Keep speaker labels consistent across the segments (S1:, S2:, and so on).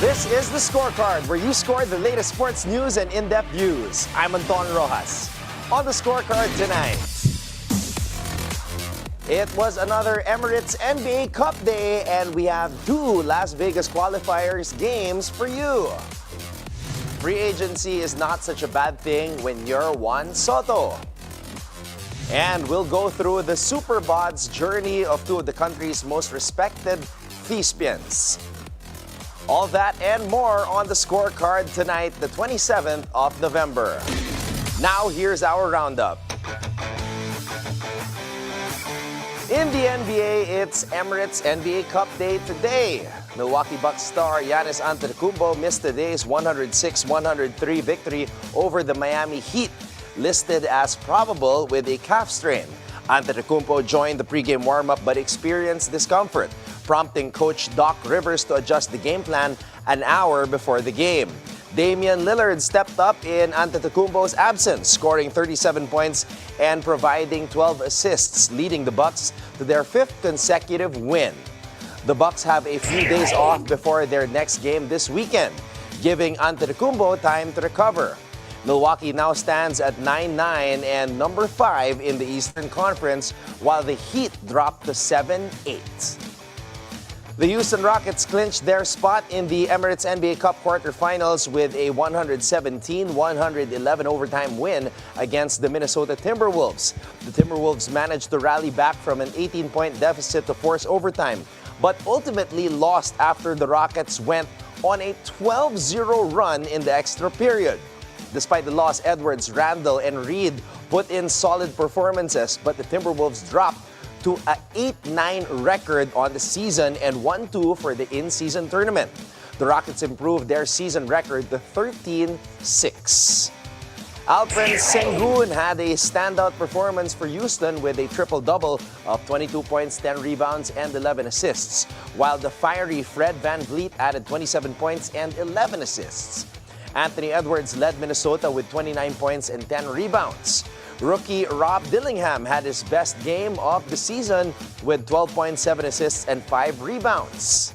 S1: This is the Scorecard, where you score the latest sports news and in-depth views. I'm Anton Roxas. On the Scorecard tonight, it was another Emirates NBA Cup day, and we have 2 Las Vegas qualifiers games for you. Free agency is not such a bad thing when you're Juan Soto. And we'll go through the Super Bods journey of 2 of the country's most respected thespians. All that and more on the Scorecard tonight, the 27th of November. Now, here's our roundup. In the NBA, it's Emirates NBA Cup day today. Milwaukee Bucks star Giannis Antetokounmpo missed today's 106-103 victory over the Miami Heat, listed as probable with a calf strain. Antetokounmpo joined the pregame warm-up but experienced discomfort, prompting coach Doc Rivers to adjust the game plan an hour before the game. Damian Lillard stepped up in Antetokounmpo's absence, scoring 37 points and providing 12 assists, leading the Bucks to their 5th consecutive win. The Bucks have a few days off before their next game this weekend, giving Antetokounmpo time to recover. Milwaukee now stands at 9-9 and number 5 in the Eastern Conference, while the Heat dropped to 7-8. The Houston Rockets clinched their spot in the Emirates NBA Cup quarterfinals with a 117-111 overtime win against the Minnesota Timberwolves. The Timberwolves managed to rally back from an 18-point deficit to force overtime, but ultimately lost after the Rockets went on a 12-0 run in the extra period. Despite the loss, Edwards, Randall, and Reed put in solid performances, but the Timberwolves dropped to an 8-9 record on the season and 1-2 for the in-season tournament. The Rockets improved their season record to 13-6. Alperen Sengun had a standout performance for Houston with a triple-double of 22 points, 10 rebounds, and 11 assists, while the fiery Fred VanVleet added 27 points and 11 assists. Anthony Edwards led Minnesota with 29 points and 10 rebounds. Rookie Rob Dillingham had his best game of the season with 12 points, 7 assists, and 5 rebounds.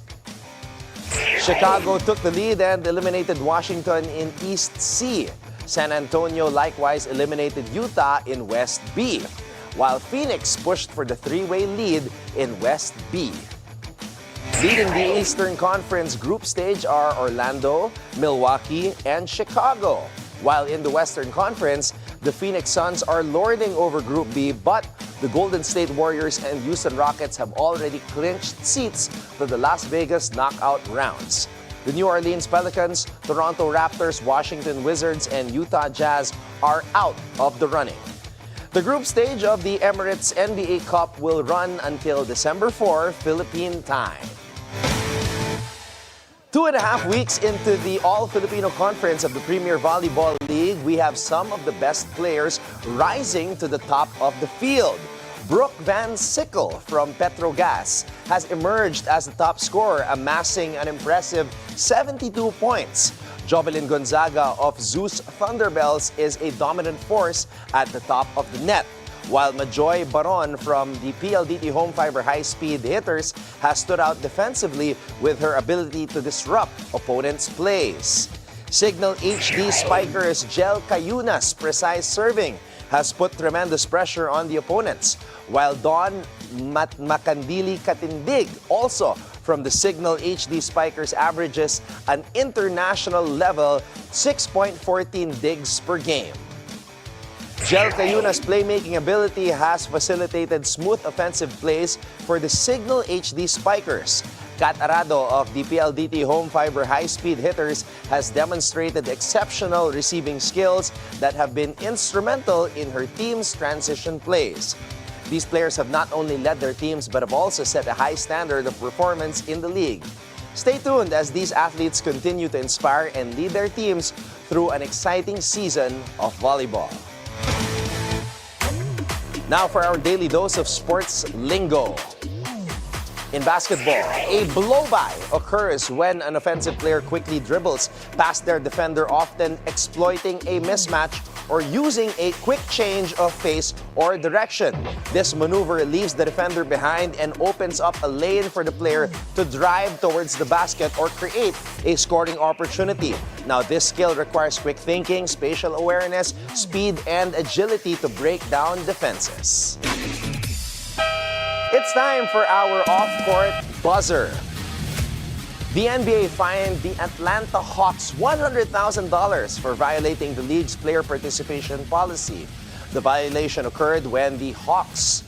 S1: Chicago took the lead and eliminated Washington in East C. San Antonio likewise eliminated Utah in West B, while Phoenix pushed for the 3-way lead in West B. Leading the Eastern Conference group stage are Orlando, Milwaukee, and Chicago. While in the Western Conference, the Phoenix Suns are lording over Group B, but the Golden State Warriors and Houston Rockets have already clinched seats to the Las Vegas knockout rounds. The New Orleans Pelicans, Toronto Raptors, Washington Wizards, and Utah Jazz are out of the running. The group stage of the Emirates NBA Cup will run until December 4, Philippine time. 2.5 weeks into the All-Filipino Conference of the Premier Volleyball League, we have some of the best players rising to the top of the field. Brooke Van Sickle from Petrogas has emerged as the top scorer, amassing an impressive 72 points. Jovelyn Gonzaga of Zeus Thunderbells is a dominant force at the top of the net, while Majoy Baron from the PLDT Home Fiber high-speed hitters has stood out defensively with her ability to disrupt opponents' plays. Cignal HD Spikers Jel Cayuna's precise serving has put tremendous pressure on the opponents, while Don Makandili Katindig, also from the Cignal HD Spikers, averages an international level 6.14 digs per game. Jel Cayuna's playmaking ability has facilitated smooth offensive plays for the Cignal HD Spikers. Kat Arado of the PLDT Home Fiber high-speed hitters has demonstrated exceptional receiving skills that have been instrumental in her team's transition plays. These players have not only led their teams but have also set a high standard of performance in the league. Stay tuned as these athletes continue to inspire and lead their teams through an exciting season of volleyball. Now for our daily dose of sports lingo. In basketball, a blow-by occurs when an offensive player quickly dribbles past their defender, often exploiting a mismatch or using a quick change of pace or direction. This maneuver leaves the defender behind and opens up a lane for the player to drive towards the basket or create a scoring opportunity. Now, this skill requires quick thinking, spatial awareness, speed, and agility to break down defenses. It's time for our off-court buzzer. The NBA fined the Atlanta Hawks $100,000 for violating the league's player participation policy. The violation occurred when the Hawks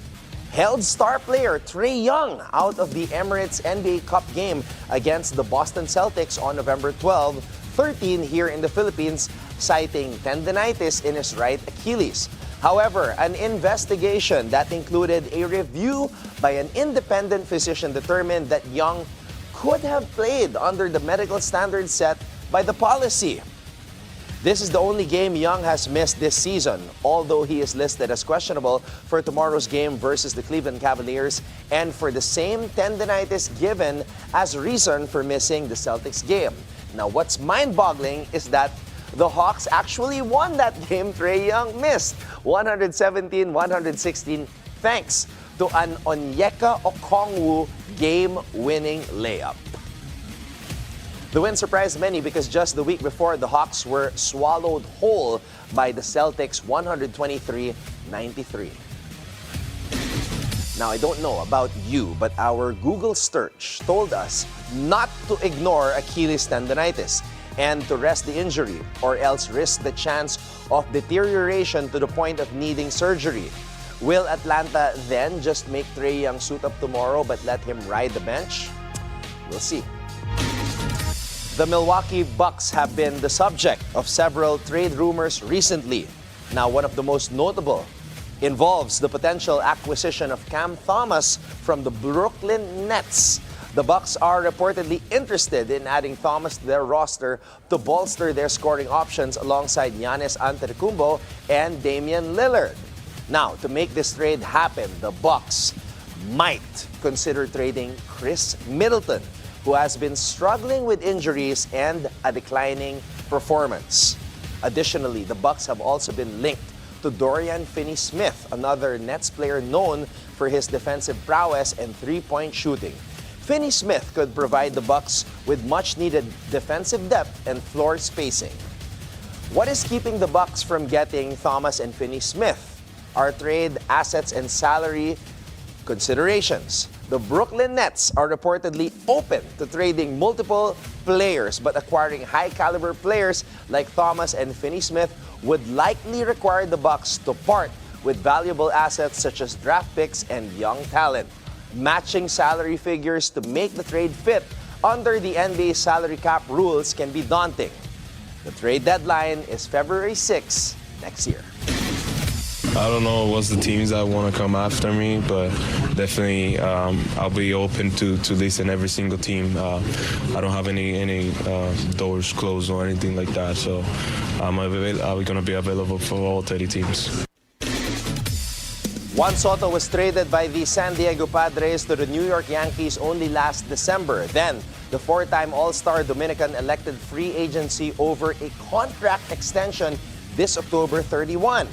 S1: held star player Trae Young out of the Emirates NBA Cup game against the Boston Celtics on November 12, 13 here in the Philippines, citing tendinitis in his right Achilles. However, an investigation that included a review by an independent physician determined that Young could have played under the medical standards set by the policy. This is the only game Young has missed this season, although he is listed as questionable for tomorrow's game versus the Cleveland Cavaliers and for the same tendinitis given as reason for missing the Celtics game. Now, what's mind-boggling is that the Hawks actually won that game Trae Young missed, 117-116, thanks to an Onyeka Okongwu game-winning layup. The win surprised many because just the week before, the Hawks were swallowed whole by the Celtics 123-93. Now, I don't know about you, but our Google search told us not to ignore Achilles tendinitis and to rest the injury or else risk the chance of deterioration to the point of needing surgery. Will Atlanta then just make Trae Young suit up tomorrow but let him ride the bench? We'll see. The Milwaukee Bucks have been the subject of several trade rumors recently. Now, one of the most notable involves the potential acquisition of Cam Thomas from the Brooklyn Nets. The Bucks are reportedly interested in adding Thomas to their roster to bolster their scoring options alongside Giannis Antetokounmpo and Damian Lillard. Now, to make this trade happen, the Bucks might consider trading Chris Middleton, who has been struggling with injuries and a declining performance. Additionally, the Bucks have also been linked to Dorian Finney-Smith, another Nets player known for his defensive prowess and three-point shooting. Finney-Smith could provide the Bucks with much-needed defensive depth and floor spacing. What is keeping the Bucks from getting Thomas and Finney-Smith? Are trade assets and salary considerations. The Brooklyn Nets are reportedly open to trading multiple players, but acquiring high-caliber players like Thomas and Finney-Smith would likely require the Bucks to part with valuable assets such as draft picks and young talent. Matching salary figures to make the trade fit under the NBA salary cap rules can be daunting. The trade deadline is February 6 next year.
S2: I don't know what's the teams that want to come after me, but definitely I'll be open to listen every single team. I don't have any doors closed or anything like that, so I'm going to be available for all 30 teams.
S1: Juan Soto was traded by the San Diego Padres to the New York Yankees only last December. Then, the four-time All-Star Dominican elected free agency over a contract extension this October 31.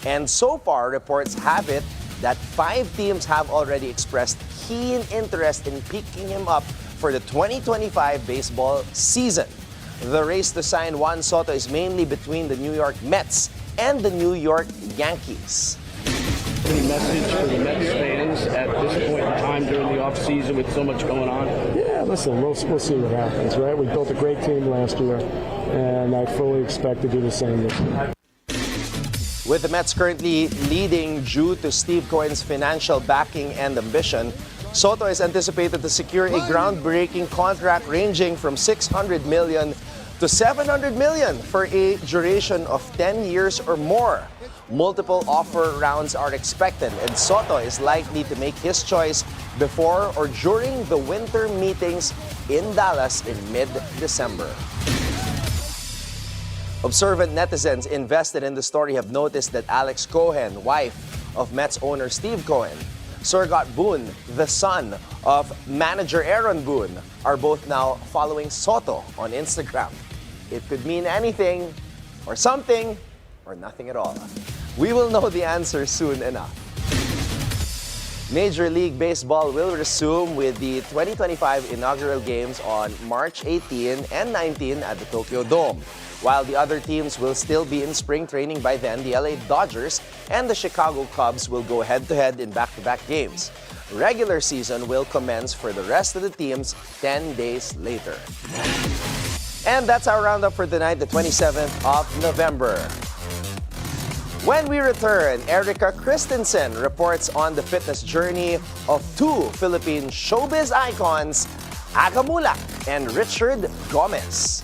S1: And so far, reports have it that 5 teams have already expressed keen interest in picking him up for the 2025 baseball season. The race to sign Juan Soto is mainly between the New York Mets and the New York Yankees.
S3: Any message for the Mets fans at this point in time during the offseason with so much going on?
S4: Yeah, listen, we'll see what happens, right? We built a great team last year, and I fully expect to do the same this year.
S1: With the Mets currently leading due to Steve Cohen's financial backing and ambition, Soto is anticipated to secure a groundbreaking contract ranging from $600 million to $700 million for a duration of 10 years or more. Multiple offer rounds are expected, and Soto is likely to make his choice before or during the winter meetings in Dallas in mid-December. Observant netizens invested in the story have noticed that Alex Cohen, wife of Mets owner Steve Cohen, Surgot Boone, the son of manager Aaron Boone, are both now following Soto on Instagram. It could mean anything or something or nothing at all? We will know the answer soon enough. Major League Baseball will resume with the 2025 inaugural games on March 18 and 19 at the Tokyo Dome. While the other teams will still be in spring training by then, the LA Dodgers and the Chicago Cubs will go head-to-head in back-to-back games. Regular season will commence for the rest of the teams 10 days later. And that's our roundup for tonight, the 27th of November. When we return, Erika Kristensen reports on the fitness journey of two Philippine showbiz icons, Muhlach and Richard Gomez.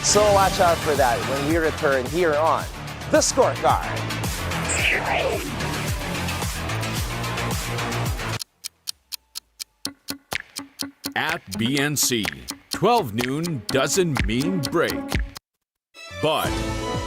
S1: So watch out for that when we return here on The Scorecard.
S5: At BNC, 12 noon doesn't mean break. But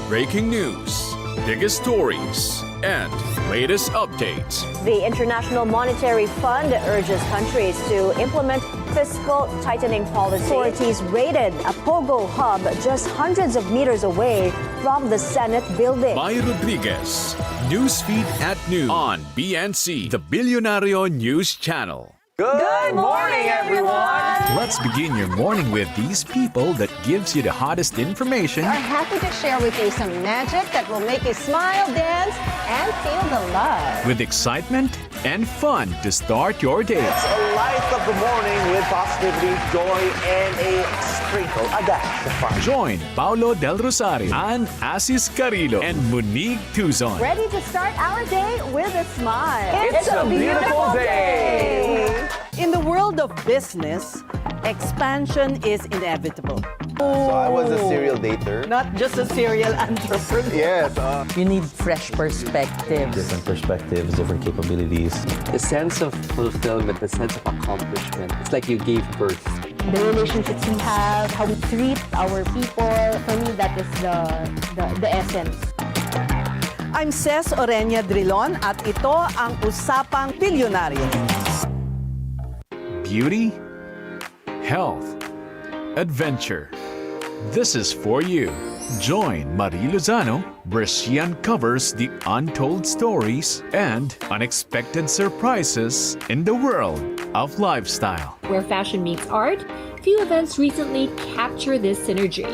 S5: breaking news, biggest stories, and latest updates.
S6: The International Monetary Fund urges countries to implement fiscal tightening policy. Authorities raided a Pogo hub just hundreds of meters away from the Senate building.
S5: Mai Rodriguez, Newsfeed at noon on BNC, the Bilyonaryo News Channel.
S1: Good morning, everyone!
S7: Let's begin your morning with these people that gives you the hottest information.
S8: Are happy to share with you some magic that will make you smile, dance, and feel the love.
S7: With excitement and fun to start your day.
S1: It's a light of the morning with positivity, joy, and a sprinkle, a dash of fun.
S7: Join Paulo Del Rosario, Ann Asis Carrillo, and Monique Tuzon.
S6: Ready to start our day with a smile.
S1: It's a beautiful day!
S9: In the world of business, expansion is inevitable.
S1: So I was a serial dater.
S9: Not just a serial entrepreneur.
S1: Yes.
S10: You need fresh perspectives.
S11: Different perspectives, different capabilities.
S12: The sense of fulfillment, the sense of accomplishment. It's like you gave birth.
S6: The relationships we have, how we treat our people, for me, that is the essence.
S9: I'm Ces Orenia Drilon at ito ang Usapang Bilyonaryo.
S7: Beauty, health, adventure. This is for you. Join Marie Lozano, where she uncovers the untold stories and unexpected surprises in the world of lifestyle.
S13: Where fashion meets art, few events recently capture this synergy.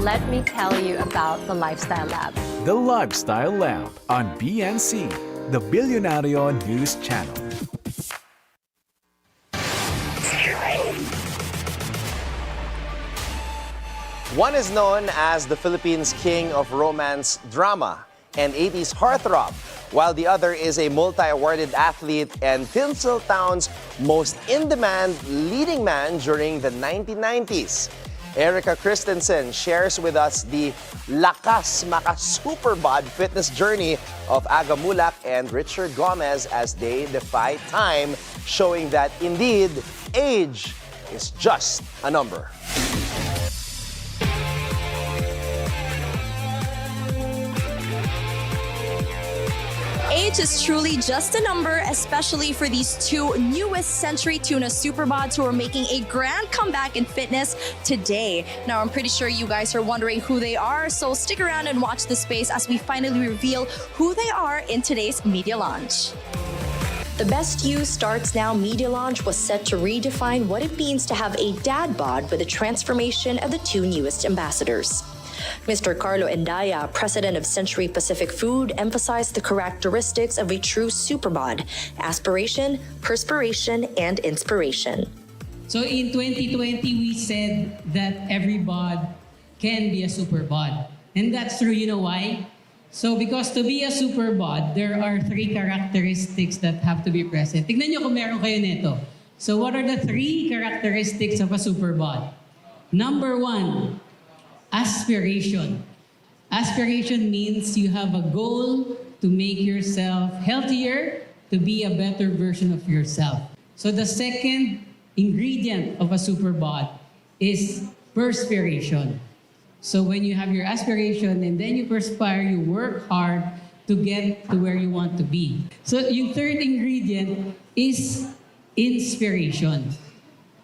S8: Let me tell you about the Lifestyle Lab.
S7: The Lifestyle Lab on BNC, the Bilyonaryo News Channel.
S1: One is known as the Philippines' king of romance drama and 80s heartthrob, while the other is a multi-awarded athlete and Tinseltown's most in-demand leading man during the 1990s. Erika Kristensen shares with us the Lakas Maka Super Bod fitness journey of Muhlach and Richard Gomez as they defy time, showing that indeed age is just a number.
S14: Age is truly just a number, especially for these two newest century tuna Super Bods who are making a grand comeback in fitness today. Now, I'm pretty sure you guys are wondering who they are, so stick around and watch the space as we finally reveal who they are in today's media launch. The Best You Starts Now media launch was set to redefine what it means to have a dad bod with the transformation of the two newest ambassadors. Mr. Carlo Endaya, president of Century Pacific Food, emphasized the characteristics of a true super bod: aspiration, perspiration, and inspiration.
S15: So in 2020, we said that every bod can be a super bod. And that's true, you know why? So because to be a super bod, there are three characteristics that have to be present. Tignan nyo kung meron kayo nito. So what are the three characteristics of a super bod? Number one, aspiration. Aspiration means you have a goal to make yourself healthier, to be a better version of yourself. So the second ingredient of a super bod is perspiration. So when you have your aspiration and then you perspire, you work hard to get to where you want to be. So yung third ingredient is inspiration.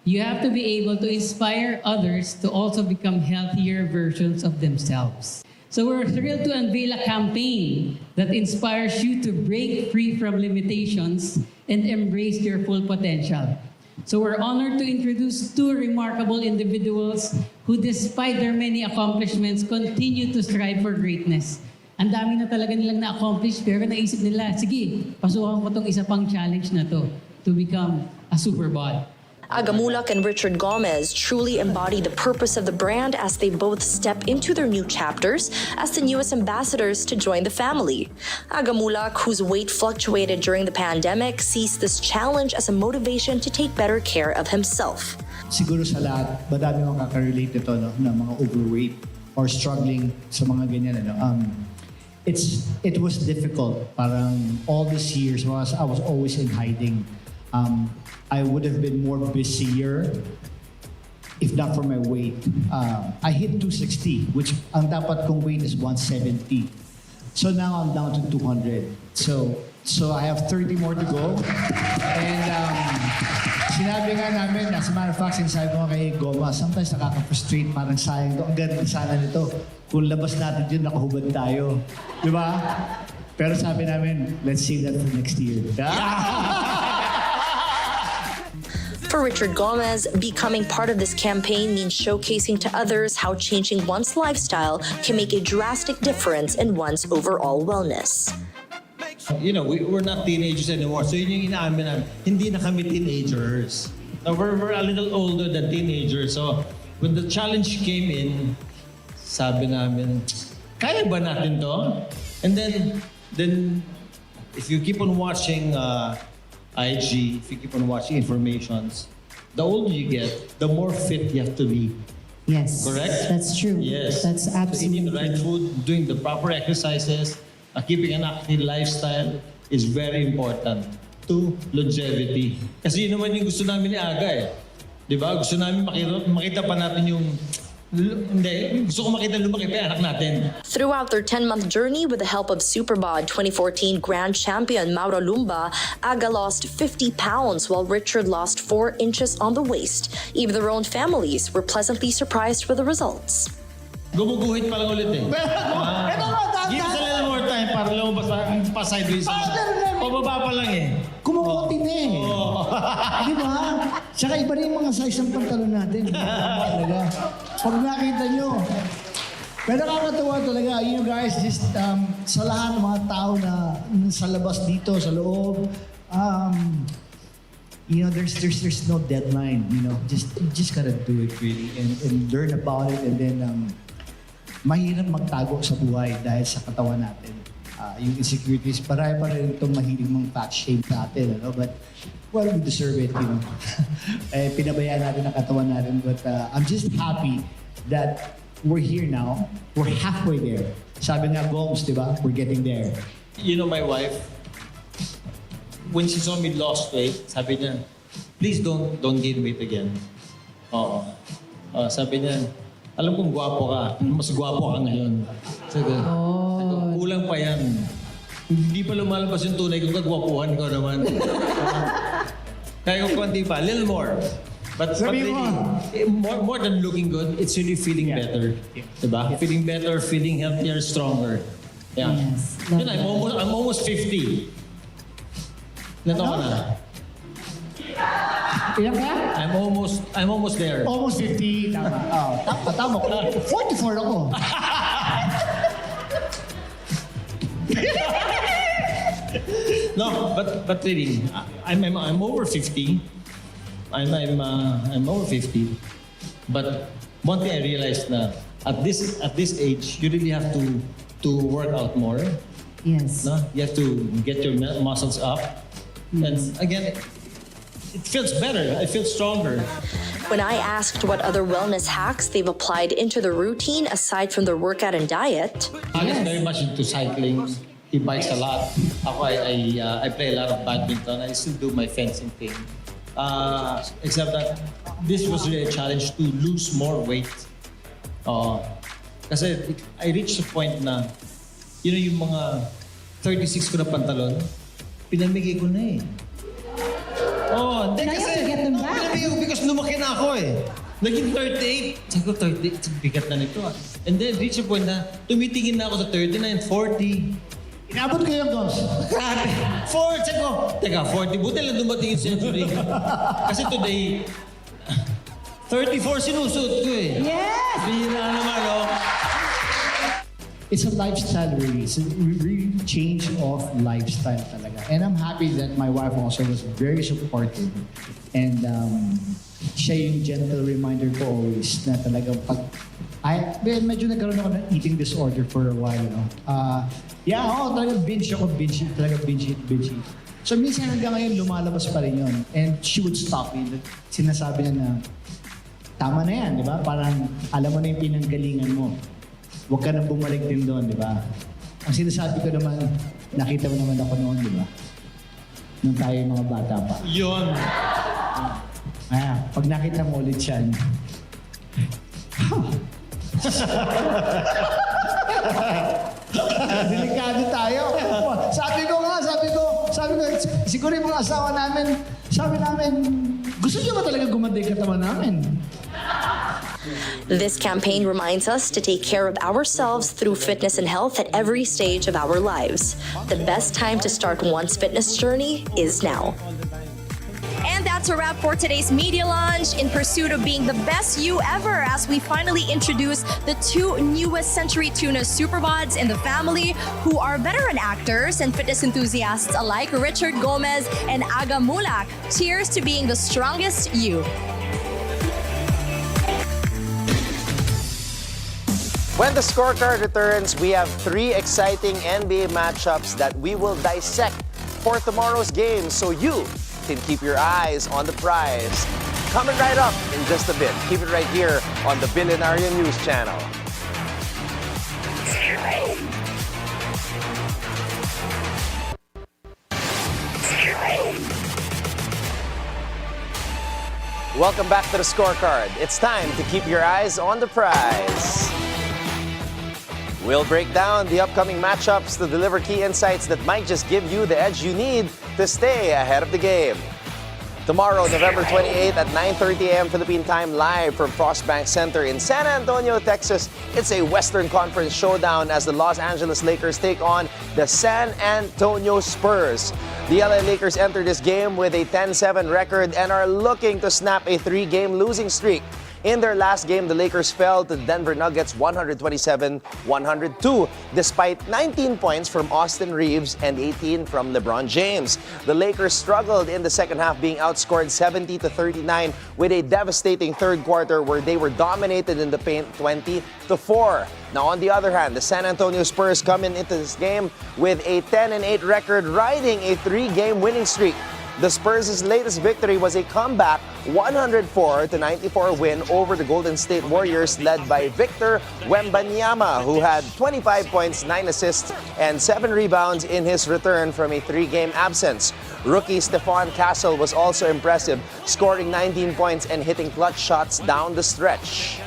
S15: You have to be able to inspire others to also become healthier versions of themselves. So we're thrilled to unveil a campaign that inspires you to break free from limitations and embrace your full potential. So we're honored to introduce two remarkable individuals who, despite their many accomplishments, continue to strive for greatness. Ang dami na talaga nilang na-accomplish, pero naisip nila, sige, pasukan ko tong isa pang challenge na to become a Super Bod.
S14: Muhlach and Richard Gomez truly embody the purpose of the brand as they both step into their new chapters as the newest ambassadors to join the family. Muhlach, whose weight fluctuated during the pandemic, sees this challenge as a motivation to take better care of himself.
S16: Siguro sa lahat, madami makaka-relate nito, no, na mga overweight or struggling sa mga ganyan. It was difficult. Parang all these years, I was always in hiding. I would have been more busier if not for my weight. I hit 260, which ang dapat kong weight is 170. So now I'm down to 200. So I have 30 more to go. And sinabi nga namin, as a matter of fact, sinasabi ko kay Goma, sometimes nakaka-frustrate, parang sayang to. Ang ganda sana nito. Kung labas natin yun, nakahubad tayo. Di ba? Pero sabi namin, let's save that for next year.
S14: For Richard Gomez, becoming part of this campaign means showcasing to others how changing one's lifestyle can make a drastic difference in one's overall wellness.
S17: You know, we're not teenagers anymore. So yun yung inaamin namin, hindi na kami teenagers. Now, we're a little older than teenagers. So when the challenge came in, sabi namin, kaya ba natin to? And then if you keep on watching IG, if you keep on watching informations, the older you get, the more fit you have to be.
S18: Yes.
S17: Correct?
S18: That's true.
S17: Yes.
S18: That's absolutely
S17: so eating the right food, doing the proper exercises, keeping an active lifestyle is very important to longevity. Kasi yun naman yung gusto namin ni Aga eh. Di ba? Gusto namin makita pa natin yung gusto ko makita lumaki pa anak natin.
S14: Throughout their 10-month journey with the help of Super Bod 2014 Grand Champion Mauro Lumba, Aga lost 50 pounds while Richard lost 4 inches on the waist. Even their own families were pleasantly surprised with the results.
S17: Gumuguhit pa lang ulit eh. Give us a little more time para lumabas pa sideways. Pababa pa lang eh.
S16: Kumukuti na eh. Di ba? Tsaka iba rin yung mga size ng pantalon natin. Pag nakita nyo. Pero nakakatawa talaga. You guys, just sa lahat ng mga tao na sa labas dito, sa loob, you know, there's no deadline. You know, you just gotta do it really and learn about it. And then, mahirap magtago sa buhay dahil sa katawan natin. Yung insecurities, parang pa rin itong mahilig mong fat shame natin, ano? But, well, we deserve it, you know. Pinabayaan natin ang katawan natin, but I'm just happy that we're here now. We're halfway there. Sabi nga, Gomes, di ba? We're getting there.
S17: You know, my wife, when she saw me lost weight, sabi niya, please don't gain weight again. Oo. Sabi niya, alam kong gwapo ka, mas gwapo ka ngayon. Sabi, kulang pa yan. Hindi pa lumalabas yung tunay kung kagwapuhan ko naman. Kaya kung konti pa, little more. But really, more than looking good, it's really feeling better. Diba? Feeling better, feeling healthier, stronger. Yeah.
S18: Yes.
S17: Yun, I'm almost 50. Nato ka na.
S16: Ilan ka?
S17: I'm almost there.
S16: Almost 50. Tama. Tama ko. 44 ako.
S17: No, but really, I'm over 50. I'm over 50. But one thing I realized na at this age, you really have to work out more.
S18: Yes.
S17: No? You have to get your muscles up. And again, it feels better. I feel stronger.
S14: When I asked what other wellness hacks they've applied into their routine aside from their workout and diet,
S17: Aga's very much into cycling. He bikes a lot. Ako, I play a lot of badminton. I still do my fencing thing. Except that this was really a challenge to lose more weight. Kasi I reached a point na, you know, yung mga 36 ko na pantalon, pinamigay ko na eh.
S18: Now you have to get them back.
S17: Because lumaki na ako eh. Naging 38. Sabi ko, 38, bigat na nito ah. And then, reach a point na tumitingin na ako sa 39, 40.
S16: Inabot ko yung goals.
S17: Grabe. 4, sabi ko, teka, 40. Buti lang dumating yung century. Kasi today, 34 sinusuot ko eh.
S8: Yes!
S17: Bihira naman, oh.
S16: It's a lifestyle really. It's a really change of lifestyle talaga. And I'm happy that my wife also was very supportive. And siya yung gentle reminder ko always na talagang medyo nagkaroon ako ng eating disorder for a while, no? Talagang binge eat. So minsan hanggang ngayon lumalabas pa rin yun. And she would stop me. Sinasabi niya na, tama na yan, di ba? Parang alam mo na yung pinanggalingan mo. Huwag ka nang bumalik din doon, di ba? Ang sinasabi ko naman, nakita mo naman ako noon, di ba? Nung tayo mga bata pa.
S17: Yun.
S16: Pag nakita mo ulit siya, delikado tayo. Sabi ko, siguro yung mga asawa namin, sabi namin, gusto niyo ba talaga gumanda yung katawan namin?
S14: This campaign reminds us to take care of ourselves through fitness and health at every stage of our lives. The best time to start one's fitness journey is now. And that's a wrap for today's Media Launch in pursuit of being the best you ever as we finally introduce the two newest Century Tuna Super Bods in the family who are veteran actors and fitness enthusiasts alike, Richard Gomez and Aga Muhlach. Cheers to being the strongest you.
S1: When the scorecard returns, we have 3 exciting NBA matchups that we will dissect for tomorrow's game so you can keep your eyes on the prize. Coming right up in just a bit. Keep it right here on the Bilyonaryo News Channel. Welcome back to the scorecard. It's time to keep your eyes on the prize. We'll break down the upcoming matchups to deliver key insights that might just give you the edge you need to stay ahead of the game. Tomorrow, November 28th at 9:30 a.m. Philippine time, live from Frostbank Center in San Antonio, Texas. It's a Western Conference showdown as the Los Angeles Lakers take on the San Antonio Spurs. The LA Lakers enter this game with a 10-7 record and are looking to snap a 3-game losing streak. In their last game, the Lakers fell to the Denver Nuggets 127-102, despite 19 points from Austin Reeves and 18 from LeBron James. The Lakers struggled in the second half, being outscored 70-39 with a devastating third quarter where they were dominated in the paint 20-4. Now, on the other hand, the San Antonio Spurs come into this game with a 10-8 record, riding a 3-game winning streak. The Spurs' latest victory was a comeback 104-94 win over the Golden State Warriors, led by Victor Wembanyama, who had 25 points, 9 assists, and 7 rebounds in his return from a 3-game absence. Rookie Stephon Castle was also impressive, scoring 19 points and hitting clutch shots down the stretch.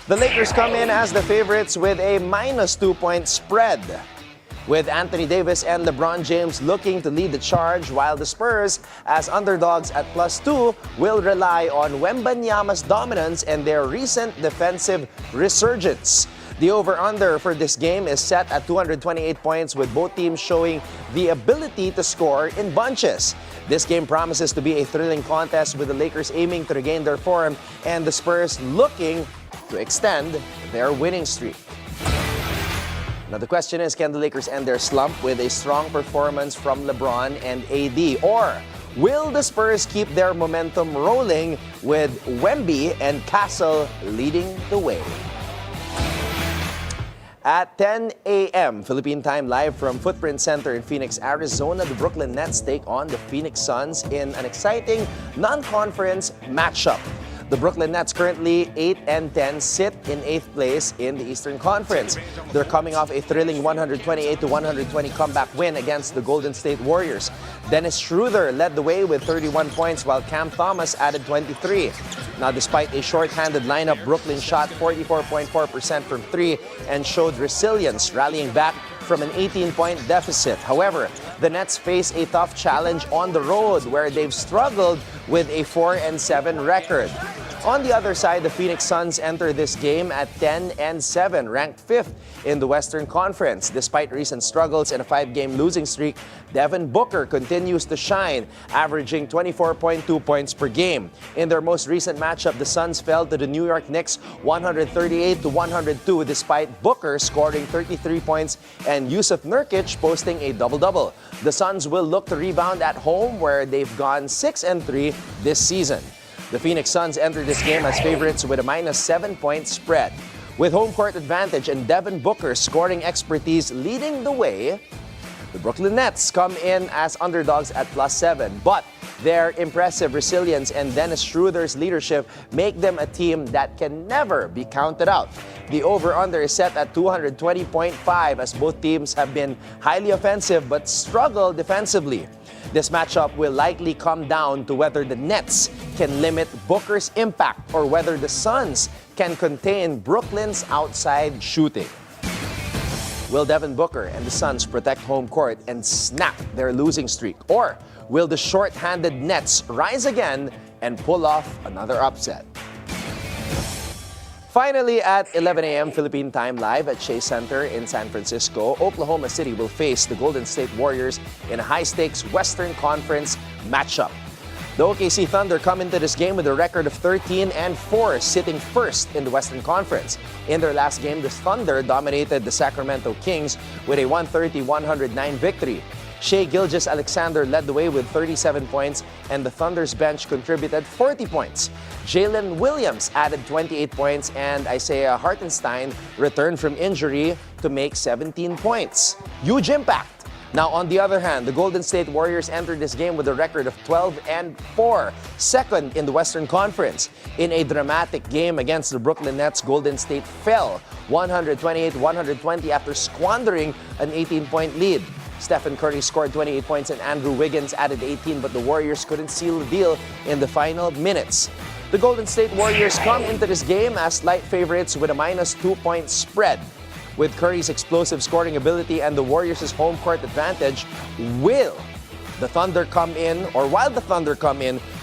S1: The Lakers come in as the favorites with a -2-point spread, with Anthony Davis and LeBron James looking to lead the charge, while the Spurs, as underdogs at +2, will rely on Wembanyama's dominance and their recent defensive resurgence. The over-under for this game is set at 228 points, with both teams showing the ability to score in bunches. This game promises to be a thrilling contest, with the Lakers aiming to regain their form and the Spurs looking to extend their winning streak. Now the question is, can the Lakers end their slump with a strong performance from LeBron and AD? Or will the Spurs keep their momentum rolling with Wemby and Castle leading the way? At 10 a.m. Philippine time, live from Footprint Center in Phoenix, Arizona, the Brooklyn Nets take on the Phoenix Suns in an exciting non-conference matchup. The Brooklyn Nets, currently 8-10, sit in 8th place in the Eastern Conference. They're coming off a thrilling 128-120 comeback win against the Golden State Warriors. Dennis Schroeder led the way with 31 points, while Cam Thomas added 23. Now, despite a short-handed lineup, Brooklyn shot 44.4% from 3 and showed resilience, rallying back from an 18-point deficit. However, the Nets face a tough challenge on the road, where they've struggled with a 4-7 record. On the other side, the Phoenix Suns enter this game at 10-7, ranked 5th in the Western Conference. Despite recent struggles and a 5-game losing streak, Devin Booker continues to shine, averaging 24.2 points per game. In their most recent matchup, the Suns fell to the New York Knicks 138-102, despite Booker scoring 33 points and Yusuf Nurkic posting a double-double. The Suns will look to rebound at home, where they've gone 6-3 this season. The Phoenix Suns enter this game as favorites with a -7-point spread. With home court advantage and Devin Booker scoring expertise leading the way, the Brooklyn Nets come in as underdogs at +7. But their impressive resilience and Dennis Schroeder's leadership make them a team that can never be counted out. The over-under is set at 220.5, as both teams have been highly offensive but struggle defensively. This matchup will likely come down to whether the Nets can limit Booker's impact or whether the Suns can contain Brooklyn's outside shooting. Will Devin Booker and the Suns protect home court and snap their losing streak? Or will the short-handed Nets rise again and pull off another upset? Finally, at 11 a.m. Philippine time, live at Shea Center in San Francisco, Oklahoma City will face the Golden State Warriors in a high-stakes Western Conference matchup. The OKC Thunder come into this game with a record of 13-4, sitting first in the Western Conference. In their last game, the Thunder dominated the Sacramento Kings with a 130-109 victory. Shai Gilgeous-Alexander led the way with 37 points, and the Thunder's bench contributed 40 points. Jalen Williams added 28 points, and Isaiah Hartenstein returned from injury to make 17 points. Huge impact. Now, on the other hand, the Golden State Warriors entered this game with a record of 12-4, second in the Western Conference. In a dramatic game against the Brooklyn Nets, Golden State fell 128-120 after squandering an 18-point lead. Stephen Curry scored 28 points and Andrew Wiggins added 18, but the Warriors couldn't seal the deal in the final minutes. The Golden State Warriors come into this game as slight favorites with a -2-point spread. With Curry's explosive scoring ability and the Warriors' home court advantage, while the Thunder come in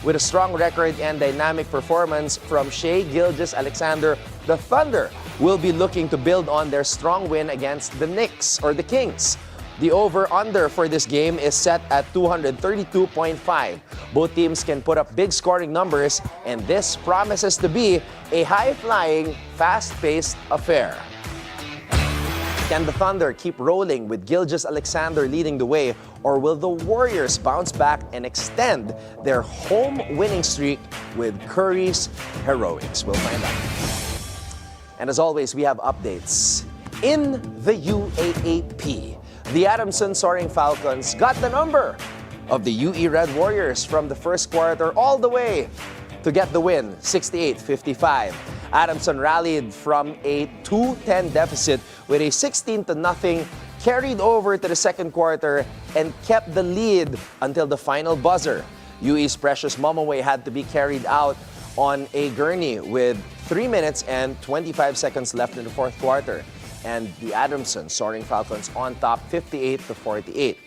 S1: with a strong record and dynamic performance from Shai Gilgeous-Alexander, the Thunder will be looking to build on their strong win against the Knicks or the Kings. The over-under for this game is set at 232.5. Both teams can put up big scoring numbers, and this promises to be a high-flying, fast-paced affair. Can the Thunder keep rolling with Gilgeous-Alexander leading the way, or will the Warriors bounce back and extend their home winning streak with Curry's heroics? We'll find out. And as always, we have updates. In the UAAP, the Adamson Soaring Falcons got the number of the UE Red Warriors from the first quarter all the way to get the win, 68-55. Adamson rallied from a 2-10 deficit with a 16-0, carried over to the second quarter, and kept the lead until the final buzzer. UE's Precious Momaway had to be carried out on a gurney with 3 minutes and 25 seconds left in the fourth quarter. And the Adamson Soaring Falcons on top 58-48.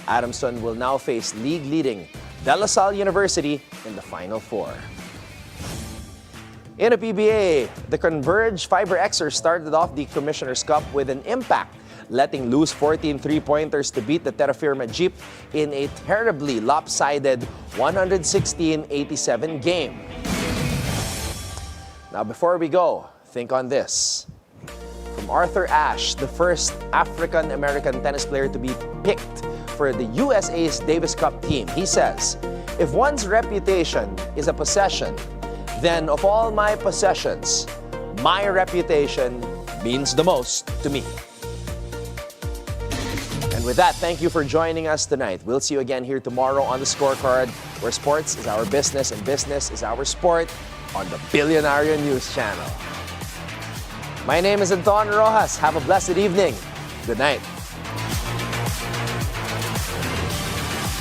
S1: Adamson will now face league-leading De La Salle University in the Final Four. In a PBA, the Converge Fiber Xers started off the Commissioner's Cup with an impact, letting loose 14 three-pointers to beat the Terra Firma Jeep in a terribly lopsided 116-87 game. Now, before we go, think on this. From Arthur Ashe, the first African-American tennis player to be picked for the USA's Davis Cup team, he says, "If one's reputation is a possession, then of all my possessions, my reputation means the most to me." And with that, thank you for joining us tonight. We'll see you again here tomorrow on The Scorecard, where sports is our business and business is our sport, on the Bilyonaryo News Channel. My name is Anton Roxas. Have a blessed evening. Good night.